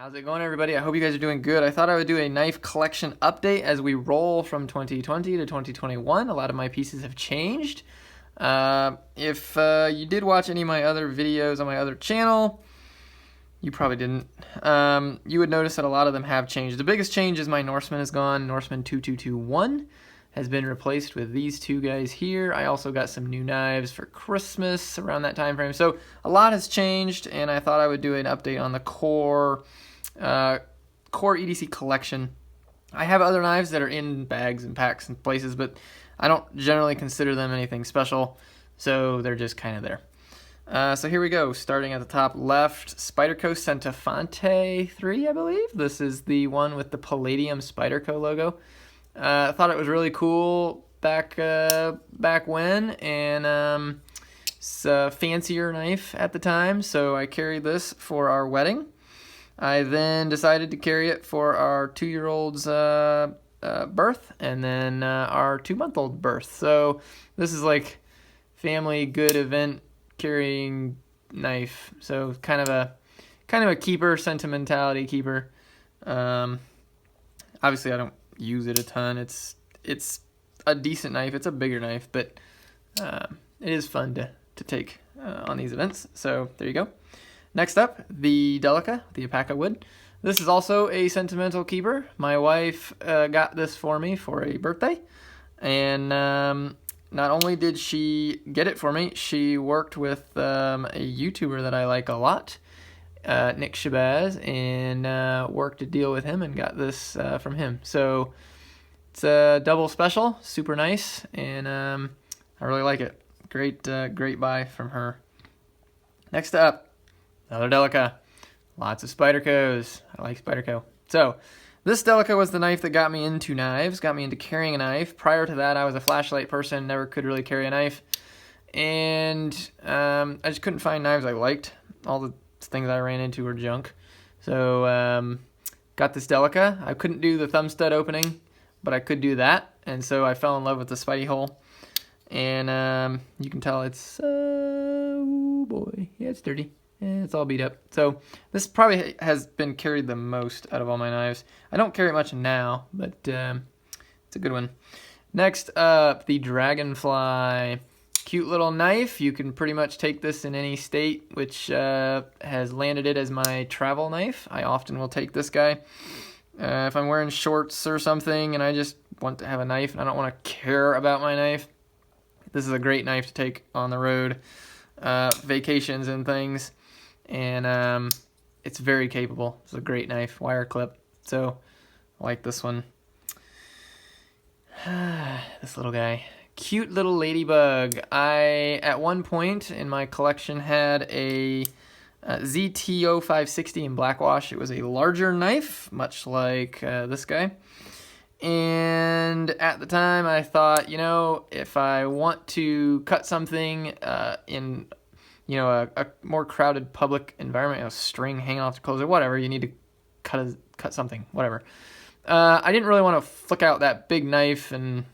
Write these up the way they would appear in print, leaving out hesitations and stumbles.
How's it going, everybody? I hope you guys are doing good. I thought I would do a knife collection update as we roll from 2020 to 2021. A lot of my pieces have changed. If you did watch any of my other videos on my other channel, you probably didn't. You would notice that a lot of them have changed. The biggest change is my Norseman is gone. Norseman 2221 has been replaced with these two guys here. I also got some new knives for Christmas around that time frame. So a lot has changed, and I thought I would do an update on the core EDC collection. I have other knives that are in bags and packs and places, but I don't generally consider them anything special, so they're just kind of there. So here we go, starting at the top left, Spyderco Centofonte 3, I believe. This is the one with the Palladium Spyderco logo. I thought it was really cool back when, and it's a fancier knife at the time, so I carried this for our wedding. I then decided to carry it for our 2-year-old's birth, and then our 2-month-old birth. So this is like family good event carrying knife. So kind of a keeper, sentimentality keeper. Obviously I don't use it a ton. It's a decent knife. It's a bigger knife, but it is fun to take on these events. So there you go. Next up, the Delica, the Apaca wood. This is also a sentimental keeper. My wife got this for me for a birthday, and not only did she get it for me, she worked with a YouTuber that I like a lot, Nick Shabazz, and worked a deal with him and got this from him. So it's a double special, super nice, and I really like it. Great buy from her. Next up, another Delica. Lots of Spydercos. I like Spyderco. So this Delica was the knife that got me into knives, got me into carrying a knife. Prior to that, I was a flashlight person, never could really carry a knife. And I just couldn't find knives I liked. All the things I ran into were junk. So got this Delica. I couldn't do the thumb stud opening, but I could do that. And so I fell in love with the Spidey hole. And you can tell it's, oh boy, yeah, it's dirty. It's all beat up. So this probably has been carried the most out of all my knives. I don't carry it much now, but it's a good one. Next up, the Dragonfly. Cute little knife. You can pretty much take this in any state, which has landed it as my travel knife. I often will take this guy. If I'm wearing shorts or something and I just want to have a knife and I don't want to care about my knife, this is a great knife to take on the road, vacations and things. And it's very capable. It's a great knife, wire clip. So I like this one. This little guy, cute little ladybug. I at one point in my collection had a ZTO 560 in blackwash. It was a larger knife, much like this guy. And at the time I thought, if I want to cut something in a more crowded public environment, a string hanging off the clothes or whatever, you need to cut something, whatever. I didn't really want to flick out that big knife and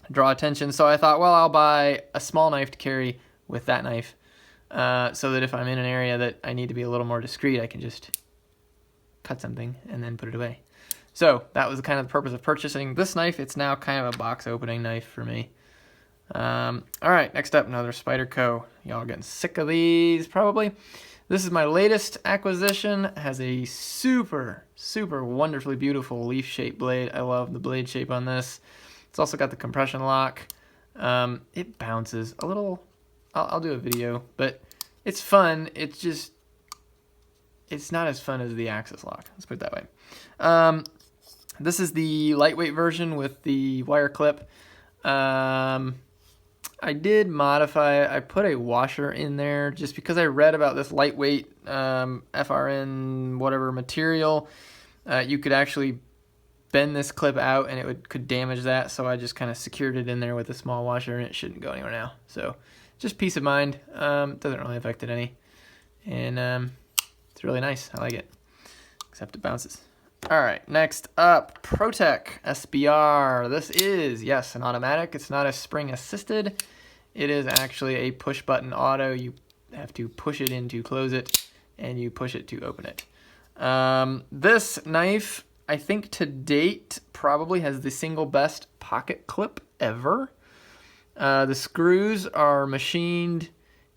draw attention, so I thought, well, I'll buy a small knife to carry with that knife, so that if I'm in an area that I need to be a little more discreet, I can just cut something and then put it away. So that was kind of the purpose of purchasing this knife. It's now kind of a box opening knife for me. All right, next up, another Spyderco. Y'all are getting sick of these, probably. This is my latest acquisition. It has a super wonderfully beautiful leaf-shaped blade. I love the blade shape on this. It's also got the compression lock. It bounces a little. I'll do a video, but it's fun. It's not as fun as the Axis lock. Let's put it that way. This is the lightweight version with the wire clip. I did modify it. I put a washer in there just because I read about this lightweight FRN whatever material. You could actually bend this clip out and it could damage that, so I just kind of secured it in there with a small washer and it shouldn't go anywhere now. So just peace of mind. Doesn't really affect it any. And it's really nice. I like it. Except it bounces. Alright, next up, ProTech SBR. This is, yes, an automatic. It's not a spring assisted. It is actually a push button auto. You have to push it in to close it, and you push it to open it. This knife, I think to date, probably has the single best pocket clip ever. The screws are machined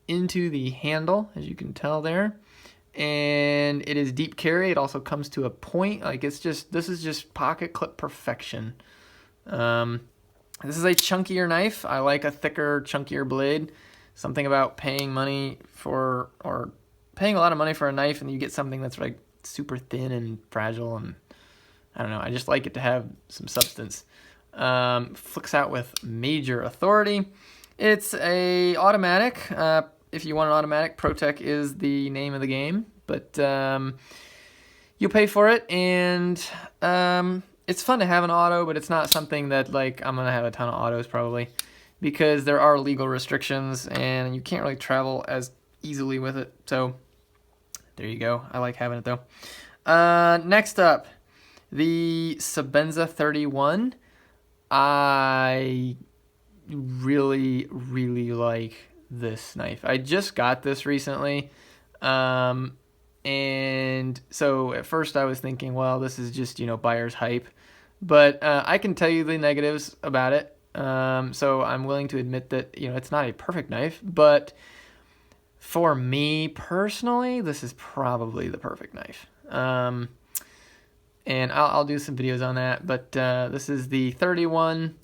into the handle, as you can tell there. And it is deep carry. It also comes to a point. Like, this is just pocket clip perfection. This is a chunkier knife. I like a thicker, chunkier blade. Something about paying money for, or paying a lot of money for a knife and you get something that's like super thin and fragile, and I don't know, I just like it to have some substance. Flicks out with major authority. It's a automatic. If you want an automatic, ProTech is the name of the game, but you'll pay for it, and it's fun to have an auto, but it's not something that like I'm gonna have a ton of autos probably, because there are legal restrictions and you can't really travel as easily with it. So there you go. I like having it though. Next up, the Sebenza 31. I really, really like this knife. I just got this recently. And so at first I was thinking, well, this is just, buyer's hype. But I can tell you the negatives about it. So I'm willing to admit that, it's not a perfect knife. But for me personally, this is probably the perfect knife. And I'll do some videos on that. But this is the 31.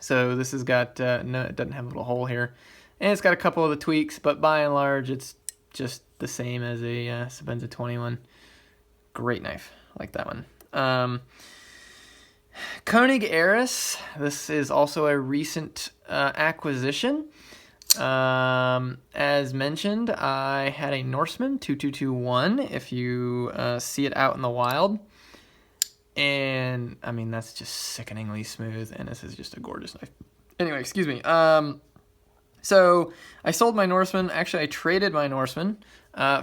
So this has got, no, it doesn't have a little hole here. And it's got a couple of the tweaks, but by and large, it's just the same as a Sebenza 21. Great knife. I like that one. Koenig Eris. This is also a recent acquisition. As mentioned, I had a Norseman 2221, if you see it out in the wild. And, I mean, that's just sickeningly smooth, and this is just a gorgeous knife. Anyway, excuse me. So I sold my Norseman. Actually, I traded my Norseman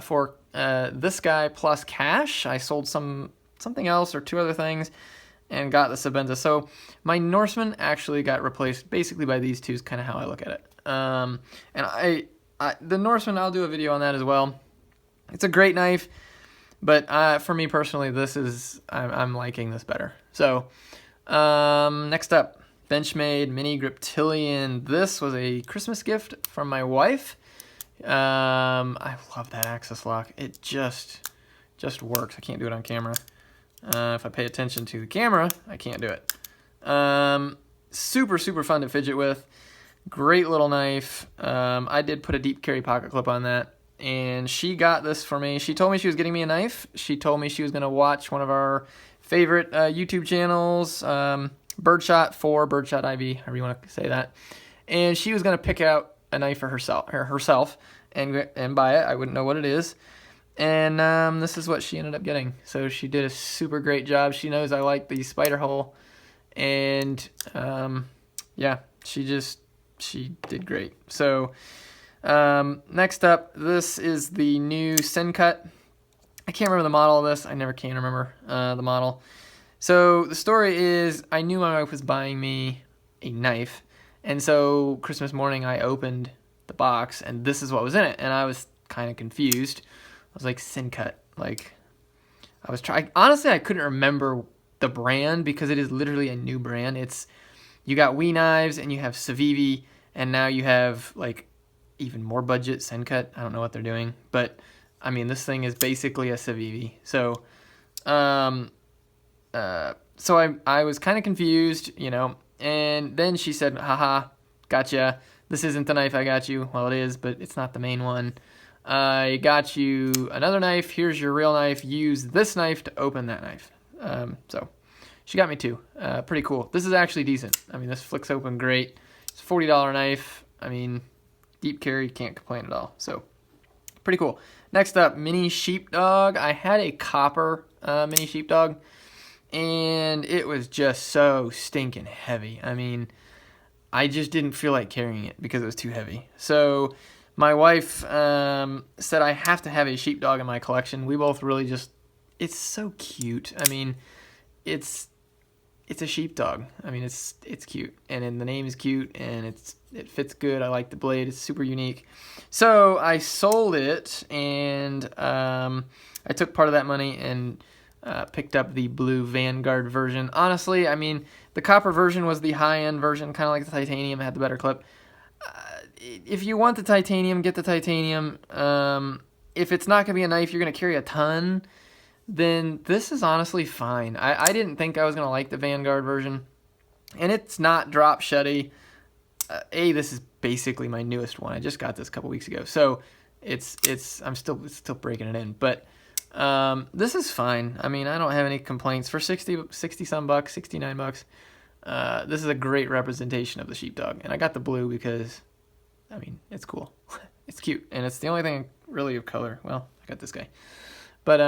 for this guy plus cash. I sold something else or two other things and got the Sebenza. So my Norseman actually got replaced basically by these two is kind of how I look at it. And the Norseman, I'll do a video on that as well. It's a great knife, but for me personally, I'm liking this better. So next up, Benchmade Mini Griptilian. This was a Christmas gift from my wife. I love that axis lock. It just works. I can't do it on camera. If I pay attention to the camera, I can't do it. Super, super fun to fidget with. Great little knife. I did put a deep carry pocket clip on that, and she got this for me. She told me she was getting me a knife. She told me she was going to watch one of our favorite YouTube channels, Birdshot 4, Birdshot IV, however you want to say that. And she was going to pick out a knife for herself and buy it. I wouldn't know what it is. And this is what she ended up getting. So she did a super great job. She knows I like the spider hole. And yeah, she did great. So next up, this is the new Sencut. I can't remember the model of this. I never can remember the model. So the story is, I knew my wife was buying me a knife, and so Christmas morning I opened the box, and this is what was in it, and I was kind of confused. I was like, Sencut, like, honestly, I couldn't remember the brand because it is literally a new brand. You got WE Knives, and you have Civivi, and now you have like even more budget Sencut. I don't know what they're doing, but I mean, this thing is basically a Civivi. So I was kind of confused, and then she said, haha, gotcha. This isn't the knife I got you. Well, it is, but it's not the main one. I got you another knife. Here's your real knife. Use this knife to open that knife. So she got me two. Pretty cool. This is actually decent. I mean, this flicks open great. It's a $40 knife. I mean, deep carry, can't complain at all. So pretty cool. Next up, Mini Sheepdog. I had a copper Mini Sheepdog, and it was just so stinking heavy. I mean, I just didn't feel like carrying it because it was too heavy. So my wife said I have to have a sheepdog in my collection. We both really it's so cute. I mean, it's a sheepdog. I mean, it's cute, and then the name is cute, and it fits good. I like the blade. It's super unique. So I sold it, and I I took part of that money and picked up the blue Vanguard version. Honestly, I mean, the copper version was the high-end version, kind of like the titanium, had the better clip. If you want the titanium, get the titanium. If it's not going to be a knife you're going to carry a ton, then this is honestly fine. I didn't think I was going to like the Vanguard version, and it's not drop shutty. This is basically my newest one. I just got this a couple weeks ago, so I'm still breaking it in, but this is fine. I mean, I don't have any complaints for 60 some bucks, 69 bucks. This is a great representation of the Sheepdog, and I got the blue because, I mean, it's cool. It's cute, and it's the only thing really of color. Well, I got this guy, but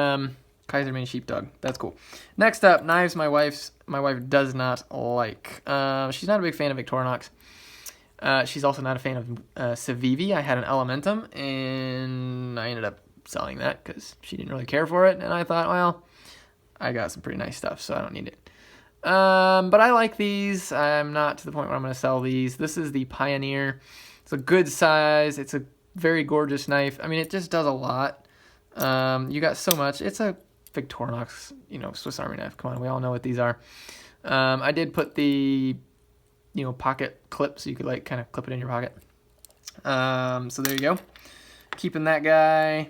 Kaiserman Sheepdog. That's cool. Next up, knives my wife does not like. She's not a big fan of Victorinox. She's also not a fan of Civivi. I had an Elementum, and I ended up selling that because she didn't really care for it, and I thought, well, I got some pretty nice stuff, so I don't need it. But I like these. I'm not to the point where I'm going to sell these. This is the Pioneer. It's a good size. It's a very gorgeous knife. I mean, it just does a lot. You got so much. It's a Victorinox, Swiss Army knife. Come on, we all know what these are. I did put the, pocket clip so you could like kind of clip it in your pocket. So there you go. Keeping that guy.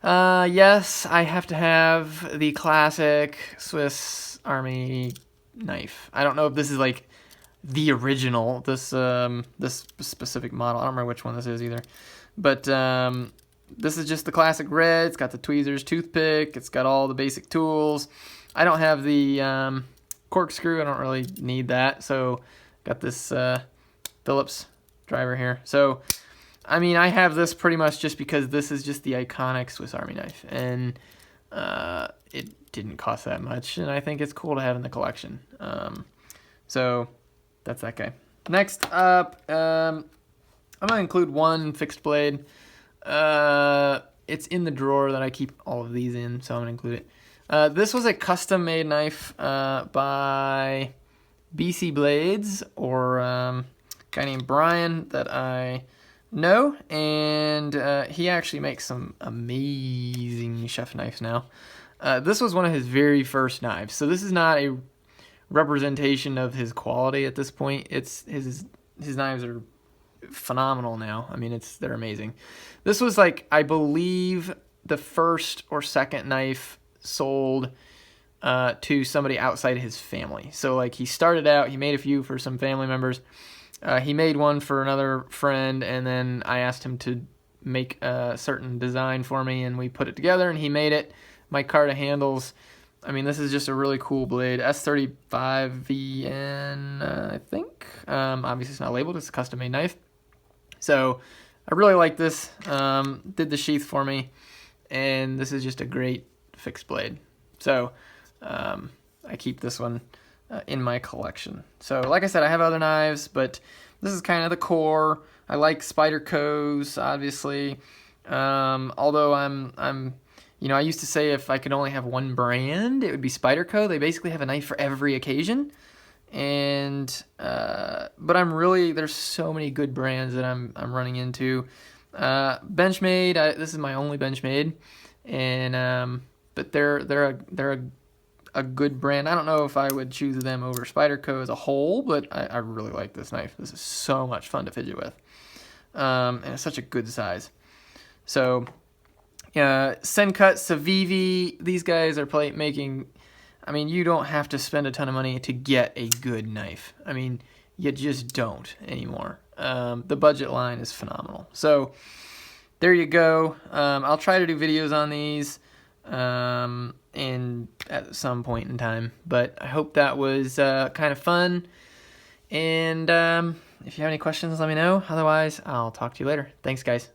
Yes, I have to have the classic Swiss Army knife. I don't know if this is like the original, this specific model. I don't remember which one this is either. But this is just the classic red. It's got the tweezers, toothpick. It's got all the basic tools. I don't have the corkscrew. I don't really need that. So got this Phillips driver here. So, I mean, I have this pretty much just because this is just the iconic Swiss Army knife. And it didn't cost that much. And I think it's cool to have in the collection. So that's that guy. Next up, I'm going to include one fixed blade. It's in the drawer that I keep all of these in, so I'm going to include it. This was a custom-made knife by BC Blades, or a guy named Brian that I know, and he actually makes some amazing chef knives now. This was one of his very first knives, so this is not a representation of his quality at this point. It's his knives are phenomenal now. I mean, they're amazing. This was like, I believe, the first or second knife sold to somebody outside his family. So like, he started out, he made a few for some family members. He made one for another friend, and then I asked him to make a certain design for me, and we put it together, and he made it. Micarta handles. I mean, this is just a really cool blade. S35VN, I think. Obviously, it's not labeled. It's a custom-made knife. So I really like this. Did the sheath for me, and this is just a great fixed blade. So I keep this one in my collection. So like I said, I have other knives, but this is kind of the core. I like Spyderco's, obviously. Although I used to say if I could only have one brand, it would be Spyderco. They basically have a knife for every occasion. And but there's so many good brands that I'm running into. Benchmade, this is my only Benchmade, and but they're a good brand. I don't know if I would choose them over Spyderco as a whole, but I really like this knife. This is so much fun to fidget with, and it's such a good size. So Sencut, Civivi, these guys are making. I mean, you don't have to spend a ton of money to get a good knife. I mean, you just don't anymore. The budget line is phenomenal. So there you go. I'll try to do videos on these at some point in time. But I hope that was kind of fun. And if you have any questions, let me know. Otherwise, I'll talk to you later. Thanks, guys.